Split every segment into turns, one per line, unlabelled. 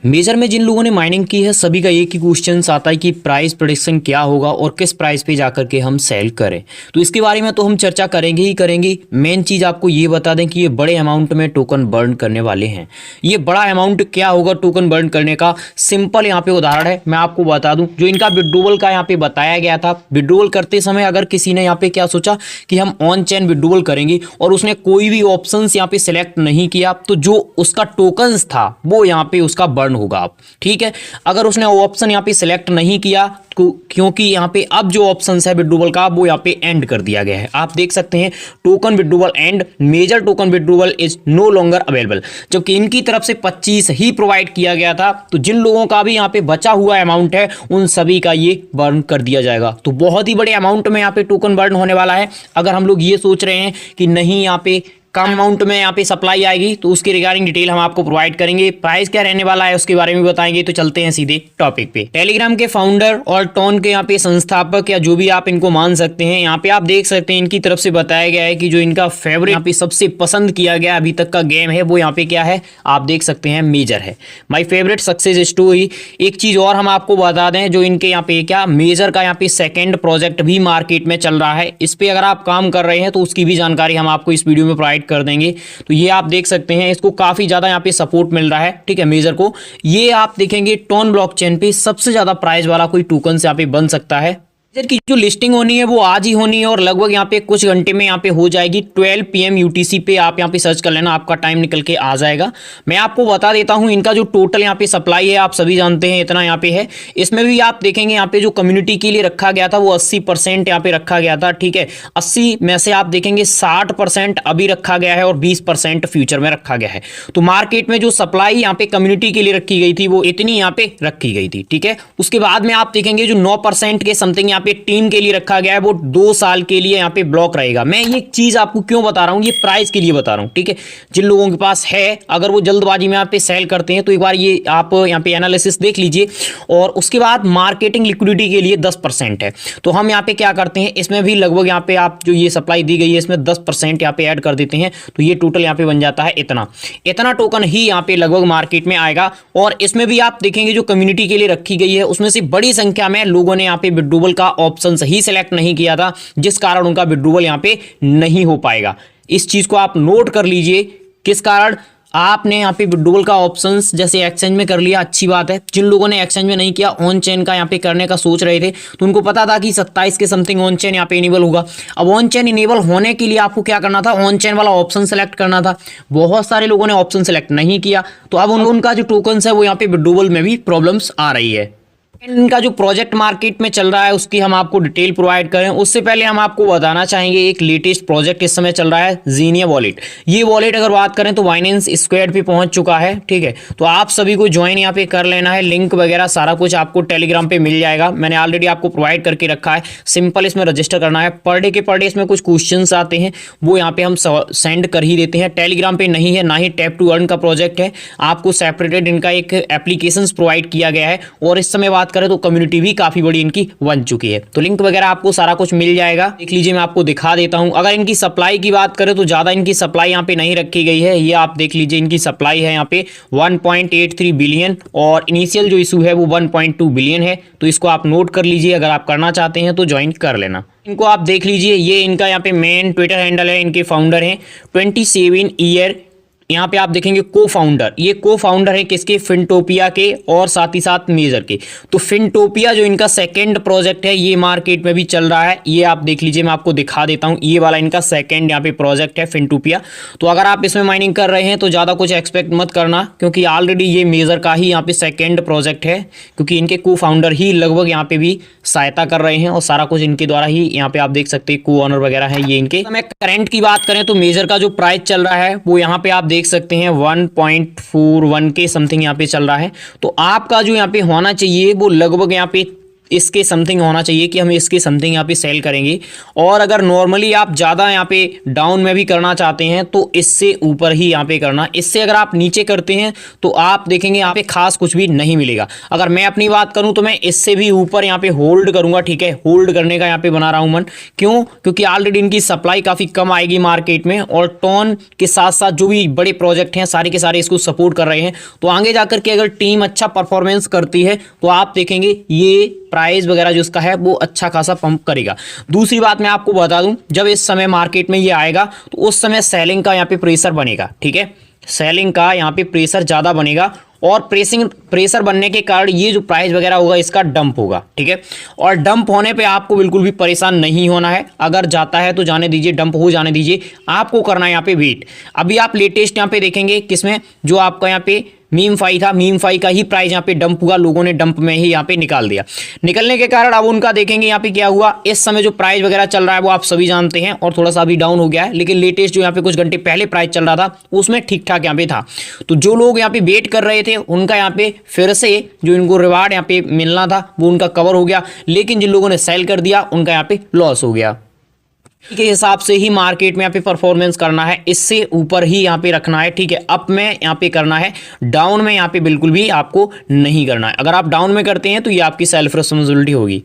Major में जिन लोगों ने माइनिंग की है सभी का एक ही क्वेश्चन आता है कि प्राइस प्रेडिक्शन क्या होगा और किस प्राइस पे जाकर के हम सेल करें। तो इसके बारे में तो हम चर्चा करेंगे ही करेंगे। मेन चीज़ आपको ये बता दें कि ये बड़े अमाउंट में टोकन बर्न करने वाले हैं। ये बड़ा अमाउंट क्या होगा टोकन बर्न करने का, सिंपल यहाँ पे उदाहरण है, मैं आपको बता दूं। जो इनका विड्रोवल का यहाँ पे बताया गया था, विड्रोवल करते समय अगर किसी ने यहाँ पे क्या सोचा कि हम ऑन चेन विड्रोवल करेंगे और उसने कोई भी ऑप्शन यहाँ पे सिलेक्ट नहीं किया, तो जो उसका टोकन्स था वो यहाँ पे उसका बर्न होगा आप, ठीक है। अगर उसने ऑप्शन यहाँ पे सिलेक्ट नहीं किया क्योंकि यहाँ पे अब जो ऑप्शन है विड्रोवल का वो यहाँ पे एंड कर दिया गया है। आप देख सकते हैं token withdrawal and, major token withdrawal is no longer available, जबकि इनकी तरफ से 25 ही प्रोवाइड किया गया था। तो जिन लोगों का भी यहाँ पे बचा हुआ अमाउंट है उन सभी का ये बर्न कर दिया जाएगा। तो बहुत ही बड़े अमाउंट में यहाँ पे टोकन बर्न होने वाला है। अगर हम लोग ये सोच रहे हैं कि नहीं यहाँ पे कम अमाउंट में यहाँ पे सप्लाई आएगी तो उसके रिगार्डिंग डिटेल हम आपको प्रोवाइड करेंगे। प्राइस क्या रहने वाला है उसके बारे में बताएंगे। तो चलते हैं सीधे टॉपिक पे। टेलीग्राम के फाउंडर और टोन के यहाँ पे संस्थापक या जो भी आप इनको मान सकते हैं, यहाँ पे आप देख सकते हैं इनकी तरफ से बताया गया है कि जो इनका फेवरेट यहाँ पे सबसे पसंद किया गया अभी तक का गेम है वो यहाँ पे क्या है, आप देख सकते हैं मेजर है। My favourite success story. एक चीज और हम आपको बता दें, जो इनके यहाँ पे क्या मेजर का यहाँ पे सेकेंड प्रोजेक्ट भी मार्केट में चल रहा है। इस पे अगर आप काम कर रहे हैं तो उसकी भी जानकारी हम आपको इस वीडियो में प्रोवाइड कर देंगे। तो ये आप देख सकते हैं इसको काफी ज्यादा यहाँ पे सपोर्ट मिल रहा है, ठीक है, मेजर को। ये आप देखेंगे टोन ब्लॉकचेन पे सबसे ज्यादा प्राइस वाला कोई टोकन यहाँ पे बन सकता है। मेजर की जो लिस्टिंग होनी है वो आज ही होनी है और लगभग यहाँ पे कुछ घंटे में यहाँ पे हो जाएगी। 12 PM UTC पे आप यहाँ पे सर्च कर लेना, आपका टाइम निकल के आ जाएगा। मैं आपको बता देता हूँ इनका जो टोटल यहाँ पे सप्लाई है आप सभी जानते हैं इतना यहाँ पे है। इसमें भी आप देखेंगे यहाँ पे जो कम्युनिटी के लिए रखा गया था वो 80% यहाँ पे रखा गया था, ठीक है। 80 में से आप देखेंगे 60% अभी रखा गया है और 20% फ्यूचर में रखा गया है। तो मार्केट में जो सप्लाई यहाँ पे कम्युनिटी के लिए रखी गई थी वो इतनी यहाँ पे रखी गई थी, ठीक है। उसके बाद में आप देखेंगे जो 9% के समथिंग यहाँ पे टीम के लिए रखा गया है वो 2 साल के लिए यहाँ पे ब्लॉक रहेगा। मैं ये चीज आपको क्यों बता रहा हूँ, ये प्राइस के लिए बता रहा हूँ, ठीक है। जिन लोगों के पास है अगर वो जल्दबाजी में यहाँ पे सेल करते हैं तो एक बार ये आप यहाँ पे एनालिसिस देख लीजिए। और उसके बाद मार्केटिंग लिक्विडिटी के लिए 10% है। तो हम यहाँ पे क्या करते हैं, इसमें भी लगभग यहाँ पे आप जो ये सप्लाई दी गई है इसमें 10% यहाँ पे ऐड कर देते हैं। तो ये टोटल यहाँ पे बन जाता है इतना टोकन ही यहाँ पे लगभग मार्केट में आएगा। और इसमें भी आप देखेंगे जो कम्युनिटी के लिए रखी गई है उसमें से बड़ी संख्या में लोगों ने यहाँ पे विड्रोवल का ऑप्शन सही सेलेक्ट नहीं किया था, जिस कारण उनका विड्रोवल यहां पे नहीं हो पाएगा। इस चीज को आप नोट कर लीजिए। किस कारण आपने यहाँ पे विड्रोवल का ऑप्शंस जैसे एक्सचेंज में कर लिया, अच्छी बात है। जिन लोगों ने एक्सचेंज में नहीं किया, ऑन चेन का यहाँ पे करने का सोच रहे थे, तो उनको पता था कि 27 के समथिंग ऑन चेन यहाँ पे इनेबल होगा। अब ऑन चेन इनेबल होने के लिए आपको क्या करना था, ऑन चेन वाला ऑप्शन सेलेक्ट करना था। बहुत सारे लोगों ने ऑप्शन सेलेक्ट नहीं किया, तो अब उनका जो टोकन है वो यहाँ पे विड्रोवल में भी प्रॉब्लम्स आ रही है। इनका जो प्रोजेक्ट मार्केट में चल रहा है उसकी हम आपको डिटेल प्रोवाइड करें उससे पहले हम आपको बताना चाहेंगे एक लेटेस्ट प्रोजेक्ट इस समय चल रहा है, जीनिया वॉलेट। ये वॉलेट अगर बात करें तो बाइनेंस स्क्वायर पे पहुंच चुका है, ठीक है। तो आप सभी को ज्वाइन यहाँ पे कर लेना है। लिंक वगैरह सारा कुछ आपको टेलीग्राम पे मिल जाएगा, मैंने ऑलरेडी आपको प्रोवाइड करके रखा है। सिंपल इसमें रजिस्टर करना है। पर डे के पर डे इसमें कुछ क्वेश्चन आते हैं वो यहाँ पे हम सेंड कर ही देते हैं। टेलीग्राम पे नहीं है, ना ही टैप टू अर्न का प्रोजेक्ट है। आपको सेपरेटेड इनका एक एप्लीकेशन प्रोवाइड किया गया है। और इस समय बात करें तो कम्युनिटी भी काफी बड़ी इनकी बन चुकी है। तो लिंक वगैरह आपको सारा कुछ मिल जाएगा, देख लीजिए। मैं आपको दिखा देता हूं। अगर इनकी सप्लाई की बात करें तो ज्यादा इनकी सप्लाई यहाँ पे नहीं रखी गई है। ये आप देख लीजिए इनकी सप्लाई है यहाँ पे 1.83 बिलियन और इनिशियल जो इशू है वो 1.2 बिलियन है। तो इसको आप नोट कर लीजिए, अगर आप करना चाहते हैं तो ज्वाइन कर लेना। इनको आप देख लीजिए, ये इनका यहाँ पे मेन ट्विटर हैंडल है। इनके फाउंडर हैं 27 ईयर। यहाँ पे आप देखेंगे को फाउंडर, ये को फाउंडर है किसके, फिनटोपिया के और साथ ही साथ मेजर के। तो फिनटोपिया जो इनका सेकंड प्रोजेक्ट है ये मार्केट में भी चल रहा है। ये आप देख लीजिए, मैं आपको दिखा देता हूँ। ये वाला इनका सेकंड यहाँ पे प्रोजेक्ट है फिनटोपिया। तो अगर आप इसमें माइनिंग कर रहे हैं तो ज़्यादा कुछ एक्सपेक्ट मत करना, क्योंकि ऑलरेडी ये मेजर का ही यहाँ पे सेकेंड प्रोजेक्ट है, क्योंकि इनके को फाउंडर ही लगभग यहाँ पे भी सहायता कर रहे हैं और सारा कुछ इनके द्वारा ही यहाँ पे आप देख सकते हैं। को ऑनर वगैरह है ये इनके। मैं करंट की बात करें तो मेजर का जो प्राइस चल रहा है वो यहाँ पे आप देख सकते हैं 1.41 के समथिंग यहाँ पे चल रहा है। तो आपका जो यहाँ पे होना चाहिए वो लगभग यहाँ पे इसके समथिंग होना चाहिए कि हम इसके समथिंग यहाँ पे सेल करेंगे। और अगर नॉर्मली आप ज़्यादा यहाँ पे डाउन में भी करना चाहते हैं तो इससे ऊपर ही यहाँ पे करना। इससे अगर आप नीचे करते हैं तो आप देखेंगे यहाँ पे खास कुछ भी नहीं मिलेगा। अगर मैं अपनी बात करूँ तो मैं इससे भी ऊपर यहाँ पे होल्ड करूँगा, ठीक है। होल्ड करने का यहाँ पे बना रहा हूँ मन, क्यों? क्योंकि ऑलरेडी इनकी सप्लाई काफ़ी कम आएगी मार्केट में और टोन के साथ साथ जो भी बड़े प्रोजेक्ट हैं सारे के सारे इसको सपोर्ट कर रहे हैं। तो आगे जाकर के अगर टीम अच्छा परफॉर्मेंस करती है तो आप देखेंगे ये प्राइस वगैरह जो इसका है वो अच्छा खासा पंप करेगा। दूसरी बात मैं आपको बता दूं, जब इस समय मार्केट में ये आएगा तो उस समय सेलिंग का यहाँ पे प्रेशर बनेगा, ठीक है। सेलिंग का यहाँ पे प्रेशर ज़्यादा बनेगा और प्रेशर बनने के कारण ये जो प्राइस वगैरह होगा इसका डंप होगा, ठीक है। और डंप होने पे आपको बिल्कुल भी परेशान नहीं होना है। अगर जाता है तो जाने दीजिए, डंप हो जाने दीजिए। आपको करना है यहाँ पे वेट। अभी आप लेटेस्ट यहाँ पे देखेंगे किसमें, जो आपका यहाँ पे मीम फाई था, मीम फाई का ही प्राइस यहाँ पे डंप हुआ, लोगों ने डंप में ही यहाँ पे निकाल दिया। निकलने के कारण अब उनका देखेंगे यहाँ पे क्या हुआ। इस समय जो प्राइस वगैरह चल रहा है वो आप सभी जानते हैं और थोड़ा सा अभी डाउन हो गया है, लेकिन लेटेस्ट जो यहाँ पे कुछ घंटे पहले प्राइस चल रहा था उसमें ठीक ठाक यहाँ पे था। तो जो लोग यहाँ पे वेट कर रहे थे उनका यहाँ पे फिर से जो इनको रिवार्ड यहाँ पे मिलना था वो उनका कवर हो गया, लेकिन जिन लोगों ने सेल कर दिया उनका यहाँ पे लॉस हो गया। के हिसाब से ही मार्केट में यहाँ पे परफॉर्मेंस करना है, इससे ऊपर ही यहाँ पे रखना है, ठीक है। अप में यहाँ पे करना है, डाउन में यहाँ पे बिल्कुल भी आपको नहीं करना है। अगर आप डाउन में करते हैं तो ये आपकी सेल्फ रिस्पॉन्सिबिलिटी होगी।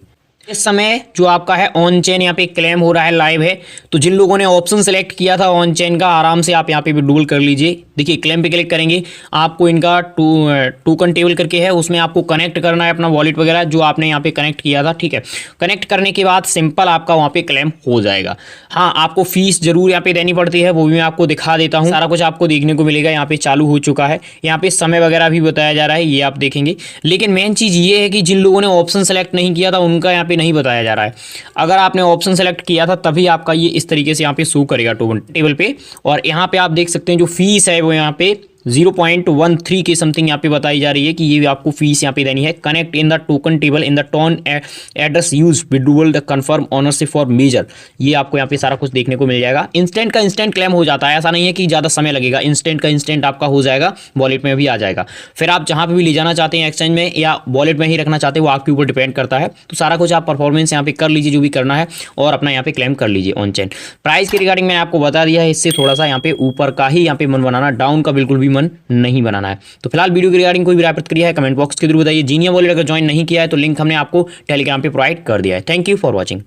इस समय जो आपका है ऑन चेन यहाँ पे क्लेम हो रहा है, लाइव है। तो जिन लोगों ने ऑप्शन सेलेक्ट किया था ऑन चेन का, आराम से आप यहाँ पे भी डूल कर लीजिए। देखिए क्लेम पे क्लिक करेंगे, आपको इनका टोकन टेबल करके है, उसमें आपको कनेक्ट करना है अपना वॉलेट वगैरह जो आपने यहाँ पे कनेक्ट किया था, ठीक है। कनेक्ट करने के बाद सिंपल आपका वहाँ पे क्लेम हो जाएगा। हाँ, आपको फीस जरूर यहाँ पे देनी पड़ती है, वो भी मैं आपको दिखा देता हूँ। सारा कुछ आपको देखने को मिलेगा। यहाँ पे चालू हो चुका है, यहाँ पे समय वगैरह भी बताया जा रहा है, ये आप देखेंगे। लेकिन मेन चीज़ ये है कि जिन लोगों ने ऑप्शन सेलेक्ट नहीं किया था उनका यहाँ पे नहीं बताया जा रहा है। अगर आपने ऑप्शन सेलेक्ट किया था तभी आपका ये इस तरीके से यहाँ पे शो करेगा टोकन टेबल पे। और यहाँ पे आप देख सकते हैं जो फीस है वो यहाँ पे 0.13 के समथिंग यहाँ पे बताई जा रही है कि ये आपको फीस यहाँ पे देनी है। Connect in the token table in the tone address use withdrawal the confirm ownership for major. ये आपको यहाँ पे सारा कुछ देखने को मिल जाएगा। इंस्टेंट का इंस्टेंट क्लेम हो जाता है, ऐसा नहीं है कि ज़्यादा समय लगेगा। इंस्टेंट का इंस्टेंट आपका हो जाएगा, वॉलेट में भी आ जाएगा। फिर आप जहाँ पे भी ले जाना चाहते हैं एक्सचेंज में या वॉलेट में ही रखना चाहते हैं वो आपके ऊपर डिपेंड करता है। तो सारा कुछ आप परफॉर्मेंस यहाँ पे कर लीजिए जो भी करना है और अपना यहाँ पे क्लेम कर लीजिए ऑन चेन। प्राइस के रिगार्डिंग मैंने आपको बता दिया है, इससे थोड़ा सा यहाँ पे ऊपर का ही यहाँ पे मन बनाना, डाउन का बिल्कुल भी मन नहीं बनाना है। तो फिलहाल वीडियो के रिगार्डिंग कोई भी राय प्रतिक्रिया है कमेंट बॉक्स के थ्रू बताइए। जीनिया वॉलेट अगर ज्वाइन नहीं किया है तो लिंक हमने आपको टेलीग्राम पे प्रोवाइड कर दिया है। Thank you for watching.